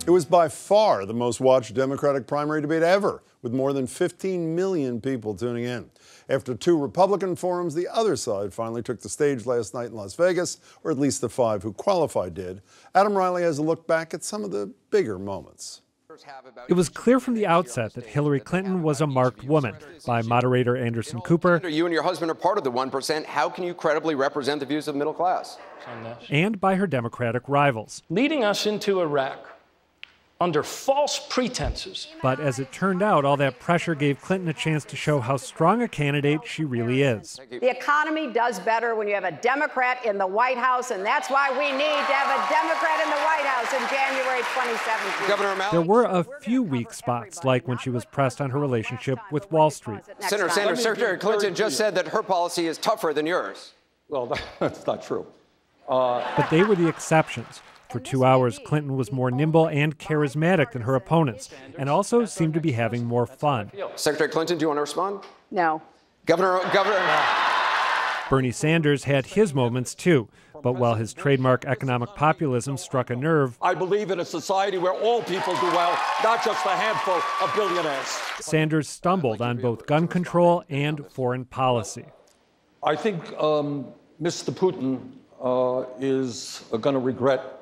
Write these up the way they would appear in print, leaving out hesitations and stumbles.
It was by far the most watched Democratic primary debate ever, with more than 15 million people tuning in. After two Republican forums, the other side finally took the stage last night in Las Vegas, or at least the five who qualified did. Adam Riley has a look back at some of the bigger moments. It was clear from the outset that Hillary Clinton was a marked woman. By moderator Anderson Cooper, you and your husband are part of the 1%. How can you credibly represent the views of the middle class? And by her Democratic rivals. Leading us into Iraq under false pretenses. But as it turned out, all that pressure gave Clinton a chance to show how strong a candidate she really is. The economy does better when you have a Democrat in the White House, and that's why we need to have a Democrat in the White House in January 2017. Governor O'Malley. There were a few weak spots, like when she was pressed on her relationship with Wall Street. Senator Sanders, Secretary Clinton just said that her policy is tougher than yours. Well, that's not true. But they were the exceptions. For 2 hours, Clinton was more nimble and charismatic than her opponents, and also seemed to be having more fun. Secretary Clinton, do you want to respond? No. Governor. Bernie Sanders had his moments too, but while his trademark economic populism struck a nerve, I believe in a society where all people do well, not just a handful of billionaires. Sanders stumbled on both gun control and foreign policy. I think Mr. Putin is going to regret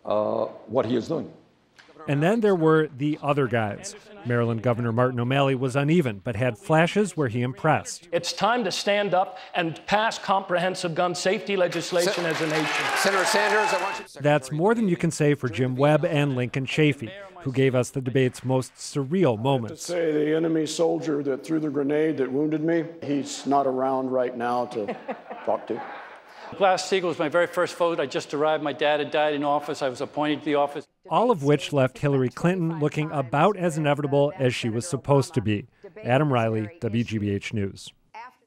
what he is doing. And then there were the other guys. Maryland Governor Martin O'Malley was uneven, but had flashes where he impressed. It's time to stand up and pass comprehensive gun safety legislation as a nation. Senator Sanders, I want you to... That's more than you can say for Jim Webb and Lincoln Chafee, who gave us the debate's most surreal moments. To say the enemy soldier that threw the grenade that wounded me, he's not around right now to talk to. Glass-Steagall was my very first vote. I just arrived. My dad had died in office. I was appointed to the office. All of which left Hillary Clinton looking about as inevitable as she was supposed to be. Adam Riley, WGBH News.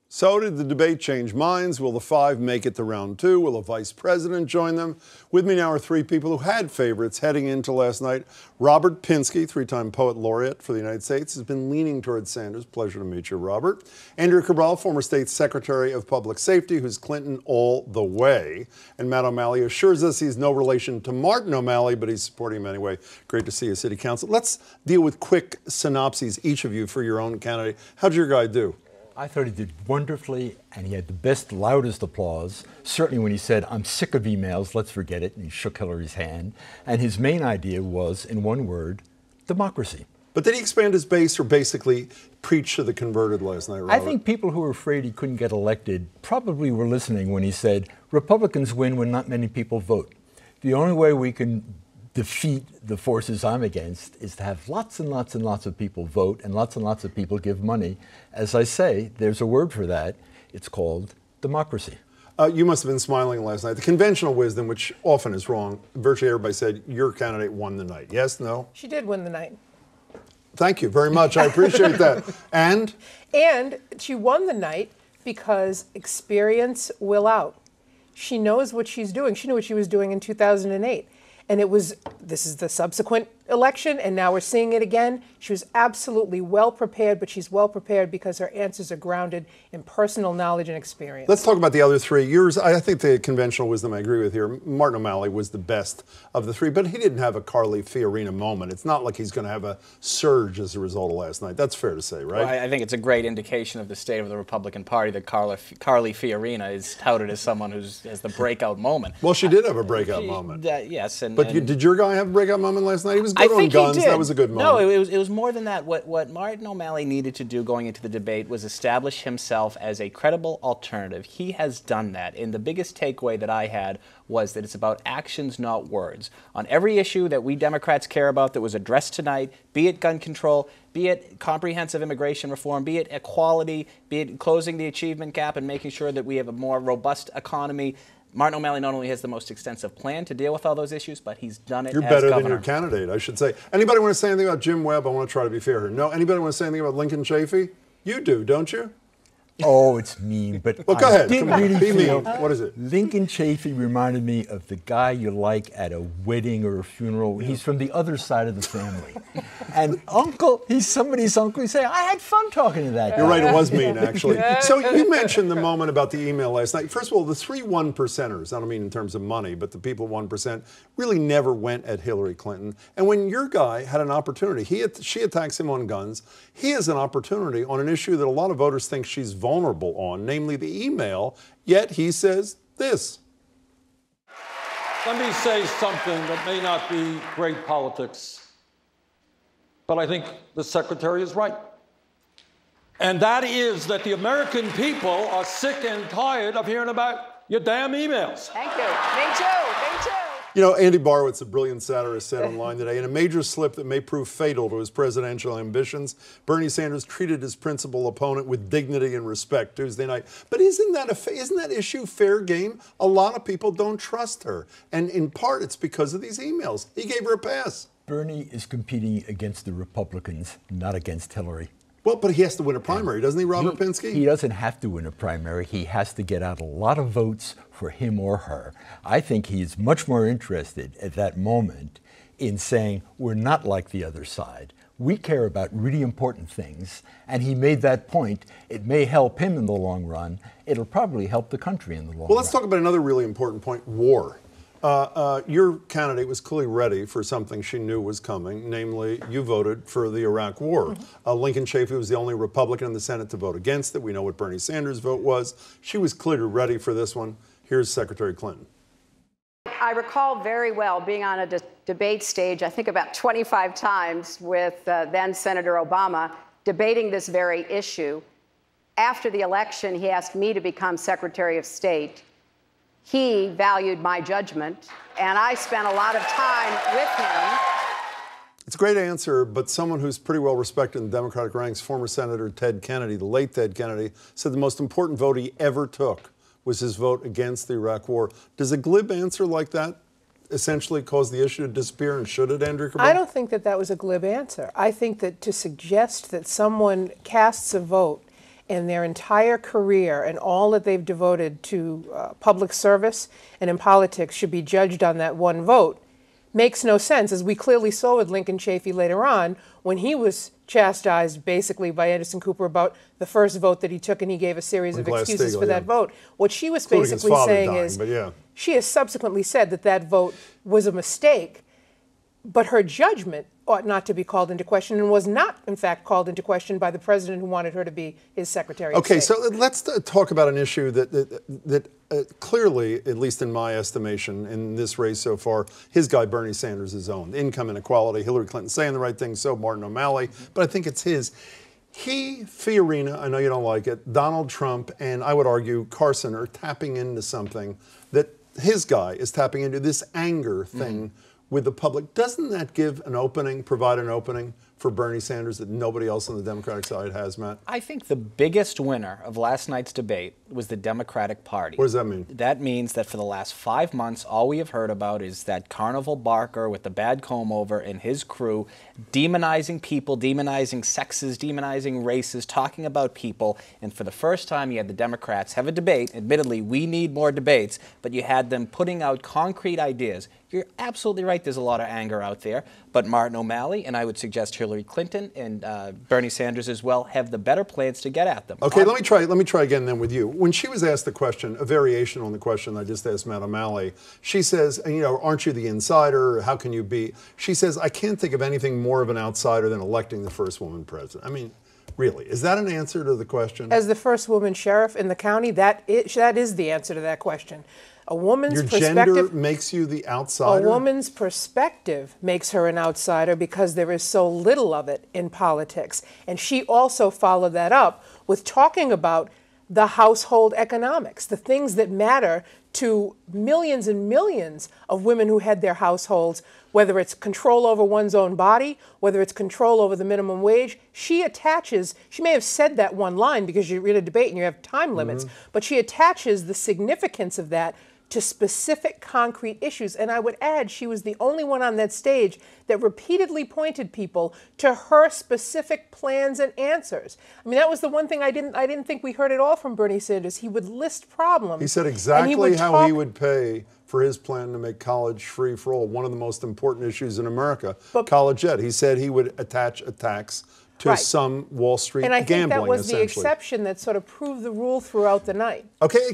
So did the debate change minds? Will the five make it to round two? Will a vice president join them? With me now are three people who had favorites heading into last night. Robert Pinsky, three-time poet laureate for the United States, has been leaning towards Sanders. Pleasure to meet you, Robert. Andrea Cabral, former state secretary of public safety, who's Clinton all the way. And Matt O'Malley assures us he's no relation to Martin O'Malley, but he's supporting him anyway. Great to see you, City Council. Let's deal with quick synopses, each of you, for your own candidate. How'd your guy do? I thought he did wonderfully, and he had the best, loudest applause. Certainly when he said, "I'm sick of emails, let's forget it," and he shook Hillary's hand. And his main idea was, in one word, democracy. But did he expand his base or basically preach to the converted last night, Robert? I think people who were afraid he couldn't get elected probably were listening when he said, Republicans win when not many people vote. The only way we can defeat the forces I'm against is to have lots and lots and lots of people vote and lots of people give money. As I say, there's a word for that. It's called democracy. You must have been smiling last night. The conventional wisdom, which often is wrong, virtually everybody said your candidate won the night. Yes, no? She did win the night. Thank you very much. I appreciate that. And she won the night because experience will out. She knows what she's doing. She knew what she was doing in 2008. And this is the subsequent election, and now we're seeing it again. She was absolutely well prepared, but she's well prepared because her answers are grounded in personal knowledge and experience. Let's talk about the other three. I think the conventional wisdom I agree with here. Martin O'Malley was the best of the three, but he didn't have a Carly Fiorina moment. It's not like he's going to have a surge as a result of last night. That's fair to say, right? Well, I think it's a great indication of the state of the Republican Party that Carly Fiorina is touted as someone who has the breakout moment. Well, she did have a breakout moment. Yes. But did your guy have a breakout moment last night? He was good on guns. That was a good moment. No, it was more than that. What Martin O'Malley needed to do going into the debate was establish himself as a credible alternative. He has done that. And the biggest takeaway that I had was that it's about actions, not words. On every issue that we Democrats care about that was addressed tonight, be it gun control, be it comprehensive immigration reform, be it equality, be it closing the achievement gap and making sure that we have a more robust economy, Martin O'Malley not only has the most extensive plan to deal with all those issues, but he's done it as governor. You're better than your candidate, I should say. Anybody want to say anything about Jim Webb? I want to try to be fair here. No? Anybody want to say anything about Lincoln Chafee? You do, don't you? Oh, it's mean, but well, go ahead. Come on. Really be mean. What is it? Lincoln Chafee reminded me of the guy you like at a wedding or a funeral. Yeah. He's from the other side of the family. And he's somebody's uncle. He's saying, I had fun talking to that guy. You're right, it was mean, actually. So you mentioned the moment about the email last night. First of all, the 3 1%ers, I don't mean in terms of money, but the people 1%, really never went at Hillary Clinton. And when your guy had an opportunity, she attacks him on guns, he has an opportunity on an issue that a lot of voters think she's vulnerable on, namely the email, yet he says this. Let me say something that may not be great politics, but I think the Secretary is right. And that is that the American people are sick and tired of hearing about your damn emails. Thank you. Me too. Me too. You know, Andy Borowitz, a brilliant satirist, said online today, in a major slip that may prove fatal to his presidential ambitions, Bernie Sanders treated his principal opponent with dignity and respect Tuesday night. But isn't that issue fair game? A lot of people don't trust her. And in part, it's because of these emails. He gave her a pass. Bernie is competing against the Republicans, not against Hillary. Well, but he has to win a primary, doesn't he, Robert Pinsky? He doesn't have to win a primary. He has to get out a lot of votes for him or her. I think he's much more interested at that moment in saying, we're not like the other side. We care about really important things. And he made that point. It may help him in the long run. It'll probably help the country in the long run. Well, let's talk about another really important point, war. Your candidate was clearly ready for something she knew was coming, namely, you voted for the Iraq War. Mm-hmm. Lincoln Chafee was the only Republican in the Senate to vote against it. We know what Bernie Sanders' vote was. She was clearly ready for this one. Here's Secretary Clinton. I recall very well being on a debate stage, I think about 25 times, with then Senator Obama, debating this very issue. After the election, he asked me to become Secretary of State. He valued my judgment, and I spent a lot of time with him. It's a great answer, but someone who's pretty well respected in the Democratic ranks, former Senator Ted Kennedy, the late Ted Kennedy, said the most important vote he ever took was his vote against the Iraq War. Does a glib answer like that essentially cause the issue to disappear, and should it, Andrew Cabral? I don't think that was a glib answer. I think that to suggest that someone casts a vote in their entire career and all that they've devoted to public service and in politics should be judged on that one vote makes no sense, as we clearly saw with Lincoln Chafee later on when he was chastised basically by Anderson Cooper about the first vote that he took, and he gave a series of excuses for that vote. What she was basically saying is, she has subsequently said that that vote was a mistake, but her judgment ought not to be called into question, and was not, in fact, called into question by the president who wanted her to be his Secretary of State. Okay, so let's talk about an issue that clearly, at least in my estimation, in this race so far, his guy Bernie Sanders has owned. Income inequality, Hillary Clinton saying the right thing, so Martin O'Malley, but I think it's his. He, Fiorina, I know you don't like it, Donald Trump, and I would argue Carson are tapping into something that his guy is tapping into, this anger thing with the public. Doesn't that give an opening, provide an opening for Bernie Sanders that nobody else on the Democratic side has, Matt? I think the biggest winner of last night's debate was the Democratic Party. What does that mean? That means that for the last 5 months, all we have heard about is that carnival barker with the bad comb over and his crew demonizing people, demonizing sexes, demonizing races, talking about people. And for the first time, you had the Democrats have a debate. Admittedly, we need more debates, but you had them putting out concrete ideas. You're absolutely right, there's a lot of anger out there, but Martin O'Malley, and I would suggest Hillary Clinton and Bernie Sanders as well, have the better plans to get at them. Okay, let me try again then with you. When she was asked the question, a variation on the question I just asked Matt O'Malley, she says, you know, aren't you the insider? How can you be? She says, I can't think of anything more of an outsider than electing the first woman president. I mean, really, is that an answer to the question? As the first woman sheriff in the county, that is the answer to that question. A woman's perspective. Your gender makes you the outsider? A woman's perspective makes her an outsider because there is so little of it in politics. And she also followed that up with talking about the household economics, the things that matter to millions and millions of women who head their households, whether it's control over one's own body, whether it's control over the minimum wage. She may have said that one line because you're in a debate and you have time limits, but she attaches the significance of that to specific concrete issues. And I would add, she was the only one on that stage that repeatedly pointed people to her specific plans and answers. I mean, that was the one thing I didn't think we heard at all from Bernie Sanders. He would list problems. He said exactly how he would pay for for his plan to make college free for all, one of the most important issues in America, college debt. He said he would attach a tax to some Wall Street gambling, and I think that was the exception that sort of proved the rule throughout the night. Okay,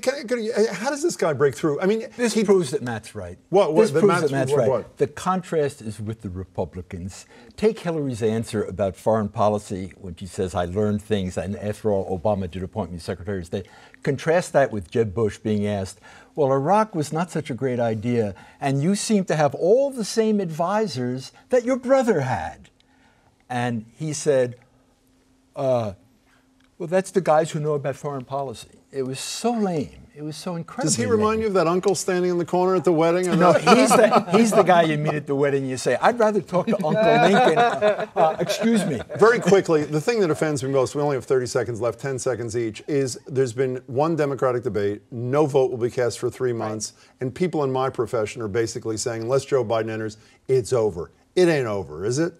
how does this guy break through? I mean, this proves that Matt's right. This proves that Matt's right. The contrast is with the Republicans. Take Hillary's answer about foreign policy when she says, I learned things, and after all, Obama did appoint me Secretary of State. Contrast that with Jeb Bush being asked, well, Iraq was not such a great idea, and you seem to have all the same advisors that your brother had. And he said, well, that's the guys who know about foreign policy. It was so lame. It was so incredible. Does he remind you of that uncle standing in the corner at the wedding? No, he's the guy you meet at the wedding. You say, I'd rather talk to Uncle Lincoln. Excuse me. Very quickly, the thing that offends me most, we only have 30 seconds left, 10 seconds each, is there's been one Democratic debate, no vote will be cast for 3 months, and people in my profession are basically saying, unless Joe Biden enters, it's over. It ain't over, is it?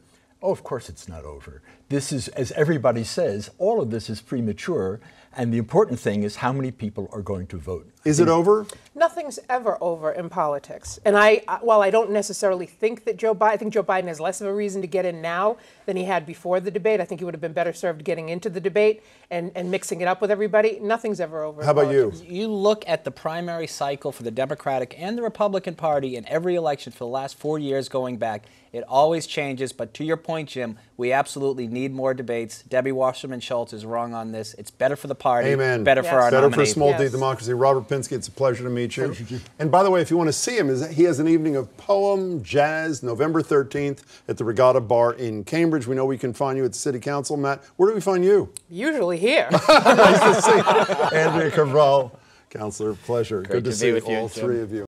Oh, of course it's not over. This is, as everybody says, all of this is premature, and the important thing is how many people are going to vote. Is it over? Nothing's ever over in politics. And while I don't necessarily think that I think Joe Biden has less of a reason to get in now than he had before the debate. I think he would have been better served getting into the debate and mixing it up with everybody. Nothing's ever over. How about you? You look at the primary cycle for the Democratic and the Republican Party in every election for the last 4 years going back. It always changes, but to your point, Jim, we absolutely need more debates. Debbie Wasserman Schultz is wrong on this. It's better for the party, Amen. Better for our nominee. Better for small d democracy. Robert Pinsky, it's a pleasure to meet you. And by the way, if you want to see him, he has an evening of poem, jazz, November 13th at the Regatta Bar in Cambridge. We know we can find you at the City Council. Matt, where do we find you? Usually here. Nice to see you. Andrea Cabral, Counselor, pleasure. Great Good to see all three of you.